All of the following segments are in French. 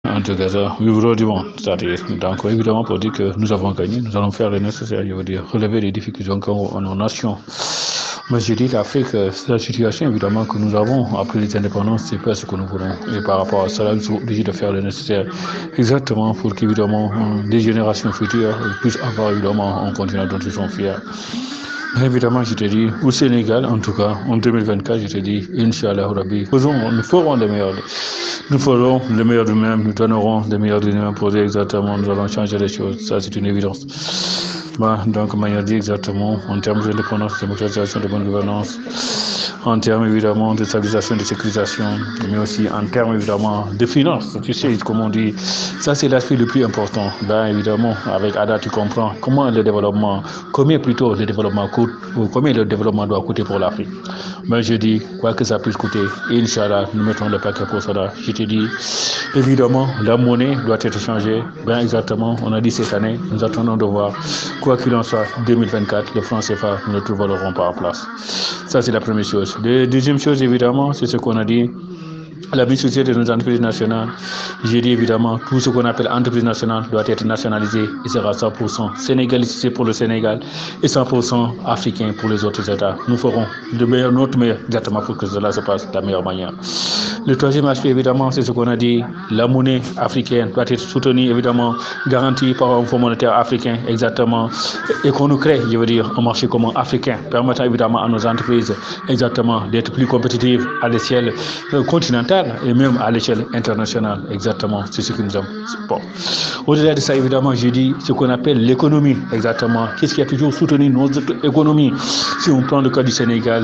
En tout cas, ça, vivre du monde. C'est-à-dire, donc, évidemment, pour dire que nous avons gagné, nous allons faire le nécessaire, je veux dire, relever les difficultés encore en nos nations. Mais je dis l'Afrique, c'est la situation évidemment que nous avons après les indépendances, c'est pas ce que nous voulons. Et par rapport à cela, nous sommes obligés de faire le nécessaire exactement pour qu'évidemment des générations futures puissent avoir évidemment un continent dont ils sont fiers. Évidemment, je te dis, au Sénégal, en tout cas, en 2024, je te dis, Inch'Allah Rabbi, nous ferons le meilleur. Nous ferons le meilleur de nous-mêmes, nous donnerons le meilleur de nous-mêmes pour dire exactement, nous allons changer les choses. Ça, c'est une évidence. Donc, manière dit exactement, en termes de dépendance, de démocratisation, de bonne gouvernance, en termes évidemment de stabilisation, de sécurisation, mais aussi en termes évidemment de finances. Tu sais, comme on dit, ça c'est l'aspect le plus important. Là, évidemment, avec Ada, tu comprends comment le développement, combien plutôt le développement coûte, ou combien le développement doit coûter pour l'Afrique. Mais je dis, quoi que ça puisse coûter, Inch'Allah, nous mettons le paquet pour cela. Je te dis, évidemment, la monnaie doit être changée. Exactement, on a dit cette année, nous attendons de voir. Quoi qu'il en soit, 2024, le franc CFA, nous ne trouverons pas en place. Ça, c'est la première chose. La deuxième chose, évidemment, c'est ce qu'on a dit. La société de nos entreprises nationales, j'ai dit évidemment, tout ce qu'on appelle entreprise nationale doit être nationalisé et sera 100% sénégalisé pour le Sénégal et 100% africain pour les autres États. Nous ferons notre meilleur exactement pour que cela se passe de la meilleure manière. Le troisième aspect, évidemment, c'est ce qu'on a dit. La monnaie africaine doit être soutenue, évidemment, garantie par un fonds monétaire africain, exactement, et qu'on nous crée, je veux dire, un marché commun africain, permettant évidemment à nos entreprises, exactement, d'être plus compétitives à l'échelle continentale et même à l'échelle internationale. Exactement, c'est ce que nous avons. Bon. Au-delà de ça, évidemment, je dis ce qu'on appelle l'économie. Exactement. Qu'est-ce qui a toujours soutenu notre économie? Si on prend le cas du Sénégal,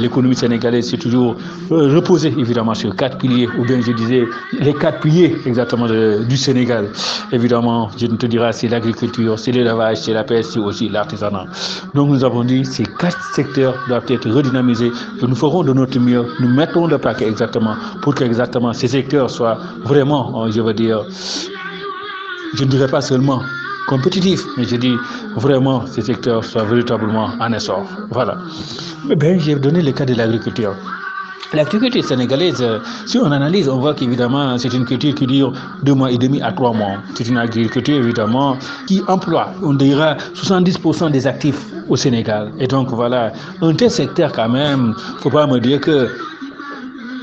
l'économie sénégalaise, c'est toujours reposé évidemment sur 4 piliers, ou bien je disais les 4 piliers exactement du Sénégal. Évidemment, je ne te dirai, c'est l'agriculture, c'est l'élevage, c'est la pêche, c'est aussi l'artisanat. Donc nous avons dit ces 4 secteurs doivent être redynamisés. Nous ferons de notre mieux, nous mettons le paquet exactement pour que exactement ces secteurs soient vraiment, je veux dire, je ne dirais pas seulement compétitifs, mais je dis vraiment ces secteurs soient véritablement en essor. Voilà. Ben, j'ai donné le cas de l'agriculture. L'agriculture sénégalaise, si on analyse, on voit qu'évidemment, c'est une culture qui dure 2 mois et demi à 3 mois. C'est une agriculture, évidemment, qui emploie, on dira, 70% des actifs au Sénégal. Et donc, voilà, un tel secteur quand même, il ne faut pas me dire que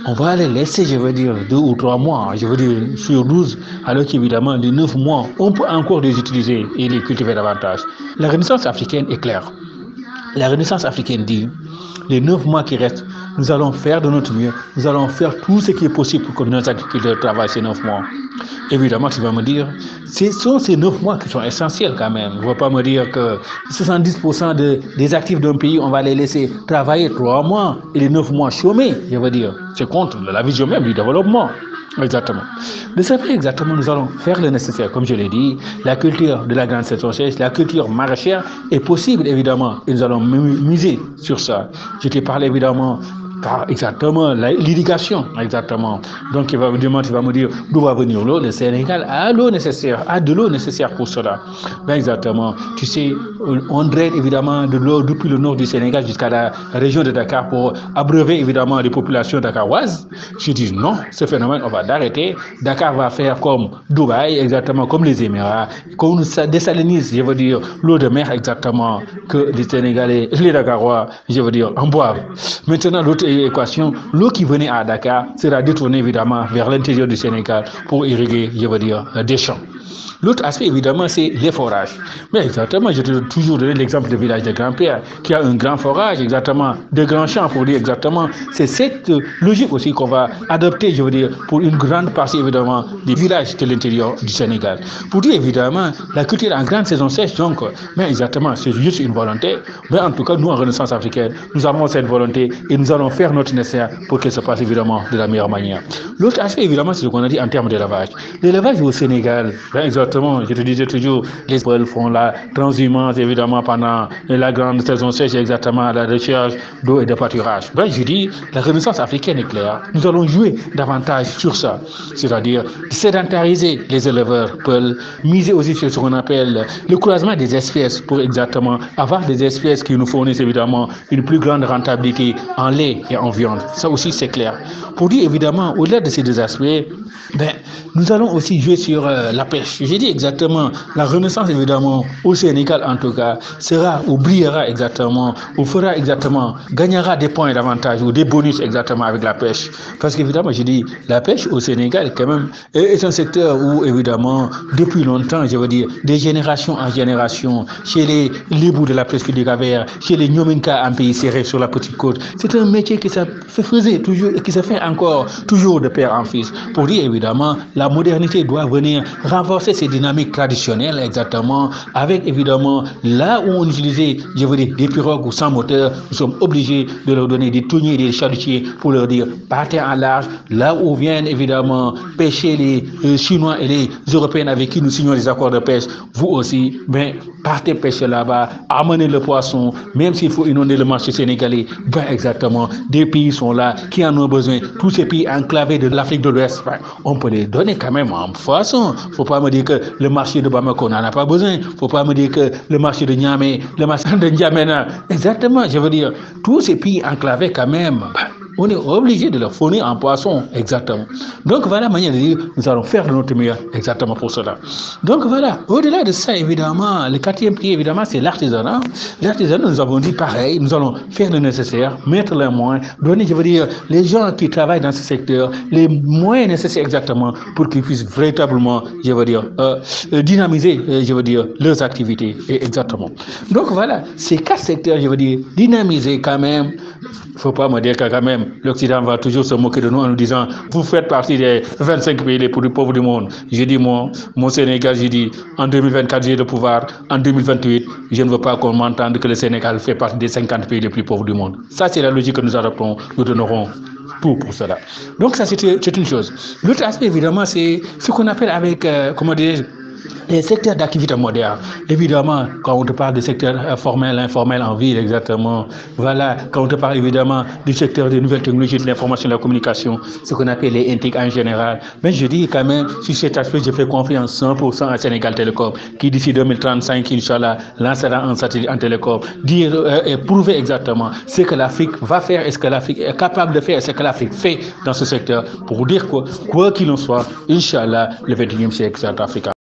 on va les laisser, je veux dire, 2 ou 3 mois, je veux dire, sur 12, alors qu'évidemment, les 9 mois, on peut encore les utiliser et les cultiver davantage. La Renaissance africaine est claire. La Renaissance africaine dit, les 9 mois qui restent, nous allons faire de notre mieux, nous allons faire tout ce qui est possible pour que nos agriculteurs travaillent ces 9 mois. Évidemment, tu vas me dire, ce sont ces 9 mois qui sont essentiels quand même. On ne va pas me dire que 70% des actifs d'un pays, on va les laisser travailler 3 mois et les 9 mois chômer, je veux dire. C'est contre la vision même du développement. Exactement. De ce fait, exactement, nous allons faire le nécessaire. Comme je l'ai dit, la culture de la grande saison sèche, la culture maraîchère est possible, évidemment, et nous allons miser sur ça. Je t'ai parlé, évidemment, exactement, l'irrigation, exactement. Donc, tu vas me dire d'où va venir l'eau. Le Sénégal a l'eau nécessaire, a de l'eau nécessaire pour cela. Ben, exactement. Tu sais, on draine évidemment de l'eau depuis le nord du Sénégal jusqu'à la région de Dakar pour abreuver évidemment les populations dakaroises. Je dis non, ce phénomène, on va l'arrêter. Dakar va faire comme Dubaï, exactement, comme les Émirats, qu'on désalinise, je veux dire, l'eau de mer, exactement, que les Sénégalais, les Dakarois, je veux dire, en boivent. Maintenant, l'autre équation, l'eau qui venait à Dakar sera détournée évidemment vers l'intérieur du Sénégal pour irriguer, je veux dire, des champs. L'autre aspect, évidemment, c'est les forages. Mais exactement, je te toujours donné l'exemple du village de Grand-Père, qui a un grand forage, exactement, de grands champs, pour dire exactement, c'est cette logique aussi qu'on va adopter, je veux dire, pour une grande partie, évidemment, des villages de l'intérieur du Sénégal. Pour dire, évidemment, la culture en grande saison sèche, donc, mais exactement, c'est juste une volonté. Mais en tout cas, nous, en Renaissance africaine, nous avons cette volonté et nous allons faire notre nécessaire pour qu'elle se passe, évidemment, de la meilleure manière. L'autre aspect, évidemment, c'est ce qu'on a dit en termes d'élevage. L'élevage au Sénégal, ben, exactement, exactement, je te disais toujours, les peuples font la transhumance, évidemment, pendant la grande saison sèche, exactement, la recherche d'eau et de pâturage. Ben, je dis, la Renaissance africaine est claire. Nous allons jouer davantage sur ça, c'est-à-dire sédentariser les éleveurs, peuples, miser aussi sur ce qu'on appelle le croisement des espèces pour exactement avoir des espèces qui nous fournissent évidemment une plus grande rentabilité en lait et en viande. Ça aussi, c'est clair. Pour dire évidemment, au-delà de ces deux aspects, ben, nous allons aussi jouer sur la pêche. J'ai dit exactement, la Renaissance évidemment, au Sénégal en tout cas, sera ou brillera exactement, ou fera exactement, gagnera des points d'avantage ou des bonus exactement avec la pêche. Parce qu'évidemment, je dis, la pêche au Sénégal quand même est un secteur où évidemment, depuis longtemps, je veux dire, des générations en génération, chez les bouts de la presqu'île du Cap-Vert, chez les Nyominka en pays serré sur la petite côte, c'est un métier qui se faisait toujours et qui se fait encore toujours de père en fils. Pour dire évidemment, la modernité doit venir renforcer ces dynamiques traditionnelles exactement, avec évidemment là où on utilisait, je veux dire, des pirogues ou sans moteur, nous sommes obligés de leur donner des thoniers et des chalutiers pour leur dire partez en large, là où viennent évidemment pêcher les Chinois et les Européens avec qui nous signons des accords de pêche, vous aussi, ben, partez pêcher là-bas, amenez le poisson, même s'il faut inonder le marché sénégalais, ben exactement, des pays sont là qui en ont besoin, tous ces pays enclavés de l'Afrique de l'Ouest, ben, on peut les donner quand même en poisson. Faut pas me dire que le marché de Bamako n'en a pas besoin, faut pas me dire que le marché de Niamey, le marché de N'Djamena, exactement, je veux dire, tous ces pays enclavés quand même, ben, on est obligé de leur fournir en poisson, exactement. Donc voilà la manière de dire, nous allons faire de notre meilleur, exactement pour cela. Donc voilà, au-delà de ça, évidemment, le quatrième pied, évidemment, c'est l'artisanat. L'artisanat, nous avons dit pareil, nous allons faire le nécessaire, mettre les moyens, donner, je veux dire, les gens qui travaillent dans ce secteur, les moyens nécessaires exactement pour qu'ils puissent véritablement, je veux dire, dynamiser, je veux dire, leurs activités, exactement. Donc voilà, ces quatre secteurs, je veux dire, dynamiser quand même. Il ne faut pas me dire que quand même, l'Occident va toujours se moquer de nous en nous disant vous faites partie des 25 pays les plus pauvres du monde. J'ai dit, mon Sénégal, j'ai dit, en 2024, j'ai le pouvoir. En 2028, je ne veux pas qu'on m'entende que le Sénégal fait partie des 50 pays les plus pauvres du monde. Ça, c'est la logique que nous adoptons. Nous donnerons tout pour cela. Donc, ça, c'est une chose. L'autre aspect, évidemment, c'est ce qu'on appelle avec, comment dire, les secteurs d'activité moderne. Évidemment, quand on te parle du secteur formel, informel en ville, exactement. Voilà, quand on te parle évidemment du secteur des nouvelles technologies, de l'information et de la communication, ce qu'on appelle les NTIC en général. Mais je dis quand même, sur cet aspect, je fais confiance 100% à Sénégal Télécom, qui d'ici 2035, Inch'Allah, lancera un satellite en télécom. Dire et prouver exactement ce que l'Afrique va faire et ce que l'Afrique est capable de faire et ce que l'Afrique fait dans ce secteur pour dire quoi qu'il en soit, Inch'Allah, le 21e siècle, c'est africain.